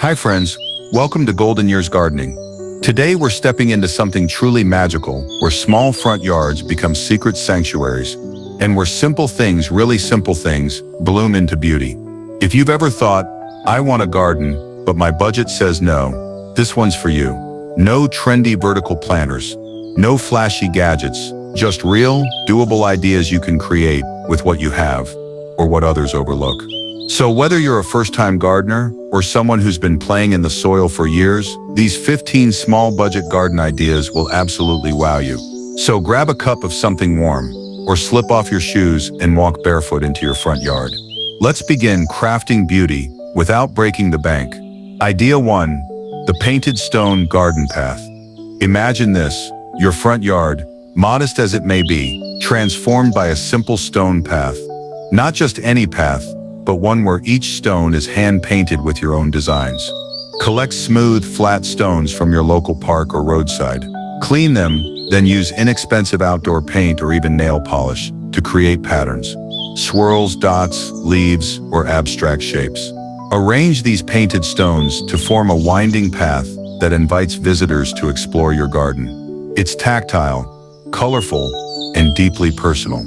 Hi friends, welcome to Golden Years Gardening. Today we're stepping into something truly magical, where small front yards become secret sanctuaries, and where simple things, really simple things, bloom into beauty. If you've ever thought, I want a garden, but my budget says no, this one's for you. No trendy vertical planters, no flashy gadgets, just real, doable ideas you can create with what you have, or what others overlook. So whether you're a first-time gardener or someone who's been playing in the soil for years, these 15 small budget garden ideas will absolutely wow you. So grab a cup of something warm, or slip off your shoes and walk barefoot into your front yard. Let's begin crafting beauty without breaking the bank. Idea 1, the painted stone garden path. Imagine this, your front yard, modest as it may be, transformed by a simple stone path. Not just any path, but one where each stone is hand-painted with your own designs. Collect smooth, flat stones from your local park or roadside. Clean them, then use inexpensive outdoor paint or even nail polish to create patterns. Swirls, dots, leaves, or abstract shapes. Arrange these painted stones to form a winding path that invites visitors to explore your garden. It's tactile, colorful, and deeply personal.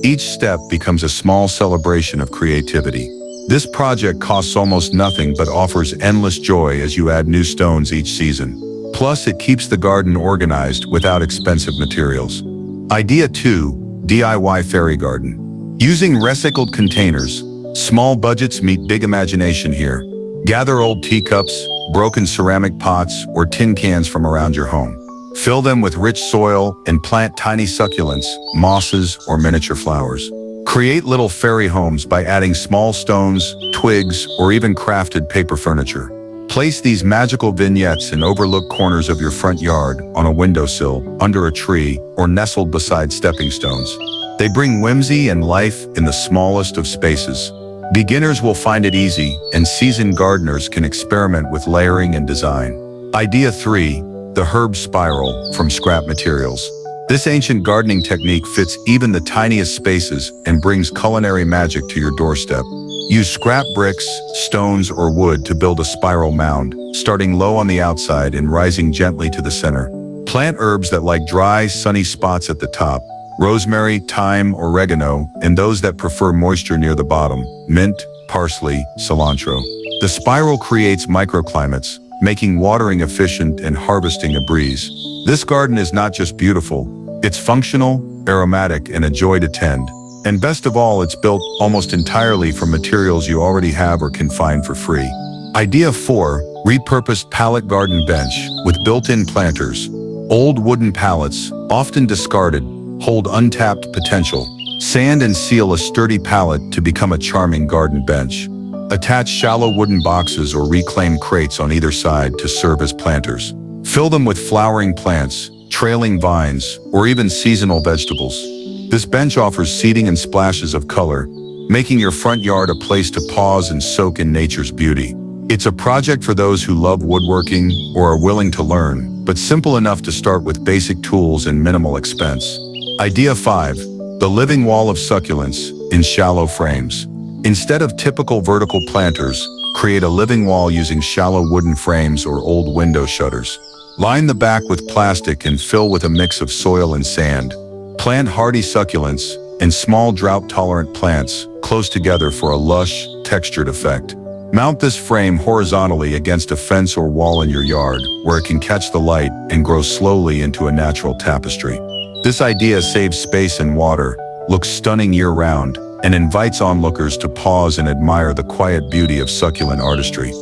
Each step becomes a small celebration of creativity. This project costs almost nothing but offers endless joy as you add new stones each season. Plus, it keeps the garden organized without expensive materials. Idea 2, DIY fairy garden. Using recycled containers, small budgets meet big imagination here. Gather old teacups, broken ceramic pots, or tin cans from around your home. Fill them with rich soil and plant tiny succulents, mosses, or miniature flowers. Create little fairy homes by adding small stones, twigs, or even crafted paper furniture. Place these magical vignettes in overlooked corners of your front yard, on a windowsill, under a tree, or nestled beside stepping stones. They bring whimsy and life in the smallest of spaces. Beginners will find it easy, and seasoned gardeners can experiment with layering and design. Idea 3, the herb spiral from scrap materials. This ancient gardening technique fits even the tiniest spaces and brings culinary magic to your doorstep. Use scrap bricks, stones, or wood to build a spiral mound, starting low on the outside and rising gently to the center. Plant herbs that like dry, sunny spots at the top, rosemary, thyme, oregano, and those that prefer moisture near the bottom, mint, parsley, cilantro. The spiral creates microclimates, making watering efficient and harvesting a breeze. This garden is not just beautiful, it's functional, aromatic, and a joy to tend. And best of all, it's built almost entirely from materials you already have or can find for free. Idea 4, repurposed pallet garden bench with built-in planters. Old wooden pallets, often discarded, hold untapped potential. Sand and seal a sturdy pallet to become a charming garden bench. Attach shallow wooden boxes or reclaimed crates on either side to serve as planters. Fill them with flowering plants, trailing vines, or even seasonal vegetables. This bench offers seating and splashes of color, making your front yard a place to pause and soak in nature's beauty. It's a project for those who love woodworking or are willing to learn, but simple enough to start with basic tools and minimal expense. Idea 5, the living wall of succulents in shallow frames. Instead of typical vertical planters, create a living wall using shallow wooden frames or old window shutters. Line the back with plastic and fill with a mix of soil and sand. Plant hardy succulents and small drought-tolerant plants close together for a lush, textured effect. Mount this frame horizontally against a fence or wall in your yard, where it can catch the light and grow slowly into a natural tapestry. This idea saves space and water, looks stunning year-round, and invites onlookers to pause and admire the quiet beauty of succulent artistry.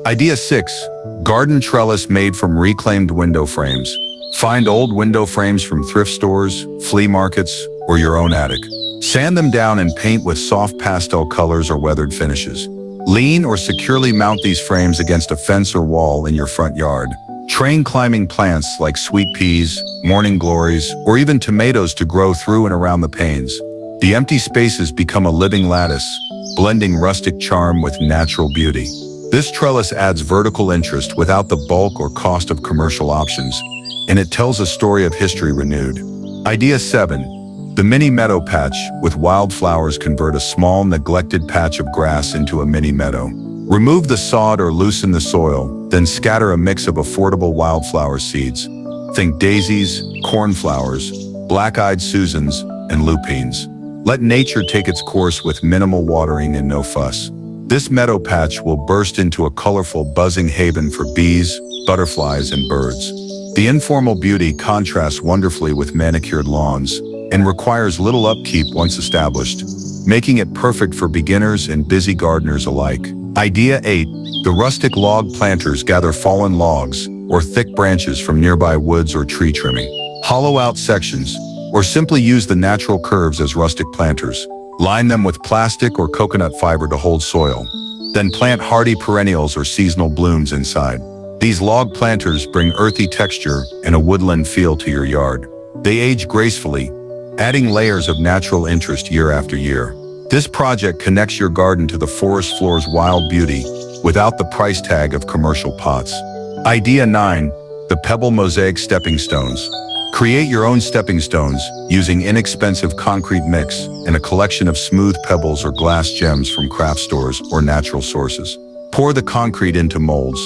Idea 6, garden trellis made from reclaimed window frames. Find old window frames from thrift stores, flea markets, or your own attic. Sand them down and paint with soft pastel colors or weathered finishes. Lean or securely mount these frames against a fence or wall in your front yard. Train climbing plants like sweet peas, morning glories, or even tomatoes to grow through and around the panes. The empty spaces become a living lattice, blending rustic charm with natural beauty. This trellis adds vertical interest without the bulk or cost of commercial options, and it tells a story of history renewed. Idea 7, the mini meadow patch with wildflowers. Convert a small, neglected patch of grass into a mini meadow. Remove the sod or loosen the soil, then scatter a mix of affordable wildflower seeds. Think daisies, cornflowers, black-eyed Susans, and lupines. Let nature take its course with minimal watering and no fuss. This meadow patch will burst into a colorful, buzzing haven for bees, butterflies, and birds. The informal beauty contrasts wonderfully with manicured lawns and requires little upkeep once established, making it perfect for beginners and busy gardeners alike. Idea 8. The rustic log planters gather fallen logs or thick branches from nearby woods or tree trimming. Hollow out sections, or simply use the natural curves as rustic planters. Line them with plastic or coconut fiber to hold soil. Then plant hardy perennials or seasonal blooms inside. These log planters bring earthy texture and a woodland feel to your yard. They age gracefully, adding layers of natural interest year after year. This project connects your garden to the forest floor's wild beauty without the price tag of commercial pots. Idea 9. The pebble mosaic stepping stones. Create your own stepping stones using inexpensive concrete mix and a collection of smooth pebbles or glass gems from craft stores or natural sources. Pour the concrete into molds.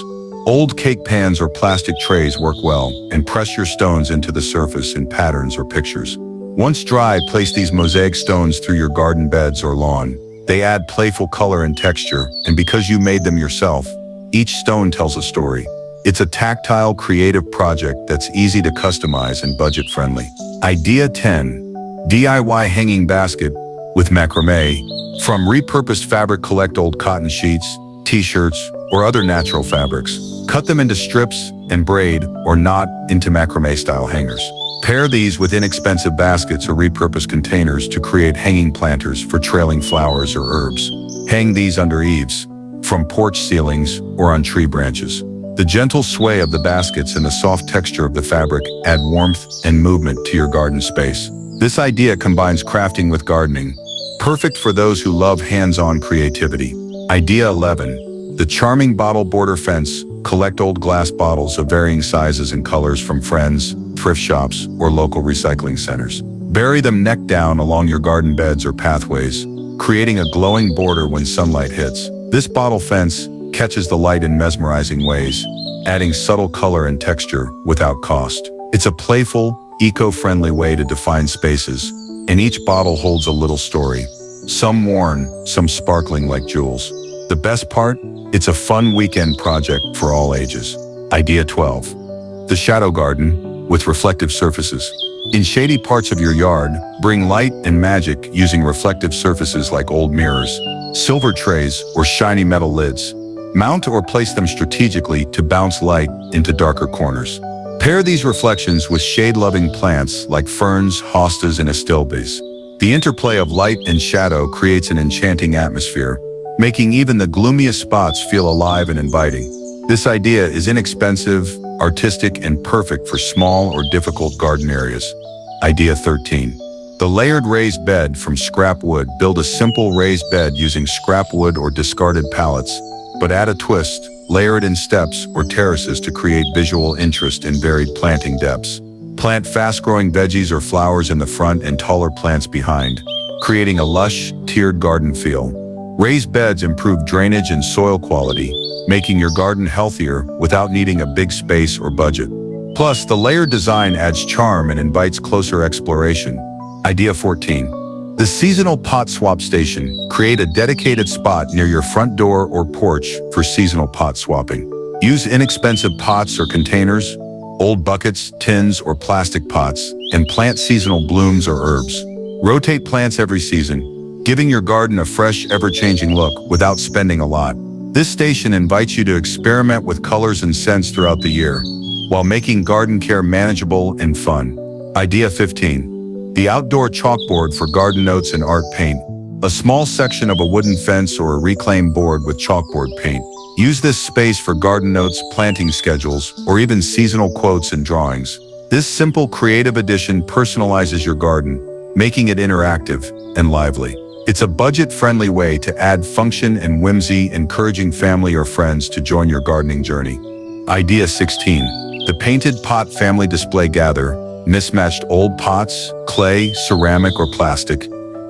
Old cake pans or plastic trays work well, and press your stones into the surface in patterns or pictures. Once dry, place these mosaic stones through your garden beds or lawn. They add playful color and texture, and because you made them yourself, each stone tells a story. It's a tactile, creative project that's easy to customize and budget-friendly. Idea 10. DIY hanging basket with macrame. From repurposed fabric, collect old cotton sheets, t-shirts, or other natural fabrics. Cut them into strips and braid or knot into macrame-style hangers. Pair these with inexpensive baskets or repurposed containers to create hanging planters for trailing flowers or herbs. Hang these under eaves, from porch ceilings, or on tree branches. The gentle sway of the baskets and the soft texture of the fabric add warmth and movement to your garden space. This idea combines crafting with gardening, perfect for those who love hands-on creativity. Idea 11. The charming bottle border fence. Collect old glass bottles of varying sizes and colors from friends, thrift shops, or local recycling centers. Bury them neck down along your garden beds or pathways, creating a glowing border when sunlight hits. This bottle fence catches the light in mesmerizing ways, adding subtle color and texture without cost. It's a playful, eco-friendly way to define spaces, and each bottle holds a little story. Some worn, some sparkling like jewels. The best part? It's a fun weekend project for all ages. Idea 12. The shadow garden with reflective surfaces. In shady parts of your yard, bring light and magic using reflective surfaces like old mirrors, silver trays, or shiny metal lids. Mount or place them strategically to bounce light into darker corners. Pair these reflections with shade-loving plants like ferns, hostas, and astilbes. The interplay of light and shadow creates an enchanting atmosphere, making even the gloomiest spots feel alive and inviting. This idea is inexpensive, artistic, and perfect for small or difficult garden areas. Idea 13. The layered raised bed from scrap wood. Build a simple raised bed using scrap wood or discarded pallets, but add a twist. Layer it in steps or terraces to create visual interest in varied planting depths. Plant fast-growing veggies or flowers in the front and taller plants behind, creating a lush, tiered garden feel. Raised beds improve drainage and soil quality, making your garden healthier without needing a big space or budget. Plus, the layered design adds charm and invites closer exploration. Idea 14. The seasonal pot swap station. Create a dedicated spot near your front door or porch for seasonal pot swapping. Use inexpensive pots or containers, old buckets, tins, or plastic pots, and plant seasonal blooms or herbs. Rotate plants every season, giving your garden a fresh, ever-changing look without spending a lot. This station invites you to experiment with colors and scents throughout the year, while making garden care manageable and fun. Idea 15. The outdoor chalkboard for garden notes and art paint. A small section of a wooden fence or a reclaimed board with chalkboard paint. Use this space for garden notes, planting schedules, or even seasonal quotes and drawings. This simple creative addition personalizes your garden, making it interactive and lively. It's a budget-friendly way to add function and whimsy, encouraging family or friends to join your gardening journey. Idea 16. The painted pot family display. Gather mismatched old pots, clay, ceramic, or plastic,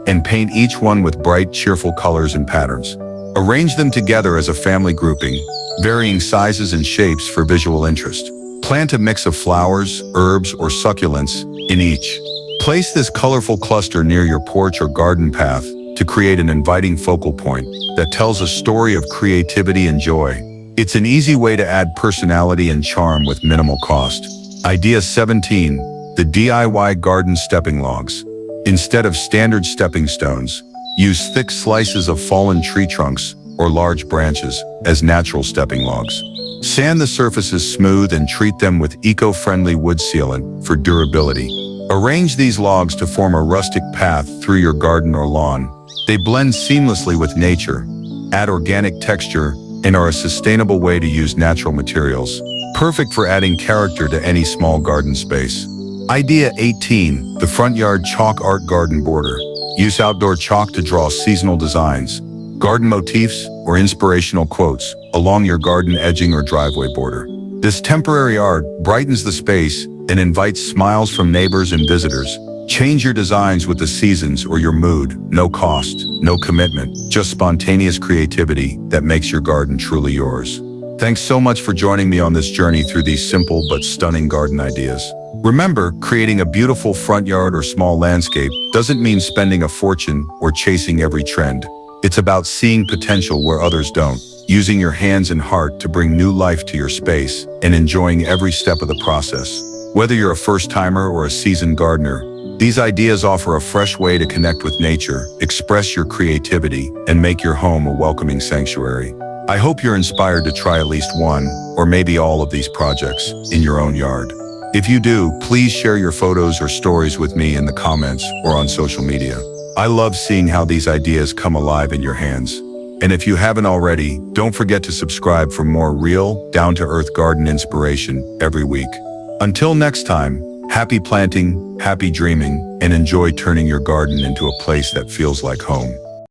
and paint each one with bright, cheerful colors and patterns. Arrange them together as a family grouping, varying sizes and shapes for visual interest. Plant a mix of flowers, herbs, or succulents in each. Place this colorful cluster near your porch or garden path to create an inviting focal point that tells a story of creativity and joy. It's an easy way to add personality and charm with minimal cost. Idea 17, the DIY garden stepping logs. Instead of standard stepping stones, use thick slices of fallen tree trunks or large branches as natural stepping logs. Sand the surfaces smooth and treat them with eco-friendly wood sealant for durability. Arrange these logs to form a rustic path through your garden or lawn. They blend seamlessly with nature, add organic texture, and are a sustainable way to use natural materials, perfect for adding character to any small garden space. Idea 18, the front yard chalk art garden border. Use outdoor chalk to draw seasonal designs, garden motifs, or inspirational quotes along your garden edging or driveway border. This temporary art brightens the space and invites smiles from neighbors and visitors. Change your designs with the seasons or your mood. No cost, no commitment, just spontaneous creativity that makes your garden truly yours. Thanks so much for joining me on this journey through these simple but stunning garden ideas. Remember, creating a beautiful front yard or small landscape doesn't mean spending a fortune or chasing every trend. It's about seeing potential where others don't, using your hands and heart to bring new life to your space, and enjoying every step of the process. Whether you're a first-timer or a seasoned gardener, these ideas offer a fresh way to connect with nature, express your creativity, and make your home a welcoming sanctuary. I hope you're inspired to try at least one, or maybe all of these projects in your own yard. If you do, please share your photos or stories with me in the comments or on social media. I love seeing how these ideas come alive in your hands. And if you haven't already, don't forget to subscribe for more real, down-to-earth garden inspiration every week. Until next time, happy planting, happy dreaming, and enjoy turning your garden into a place that feels like home.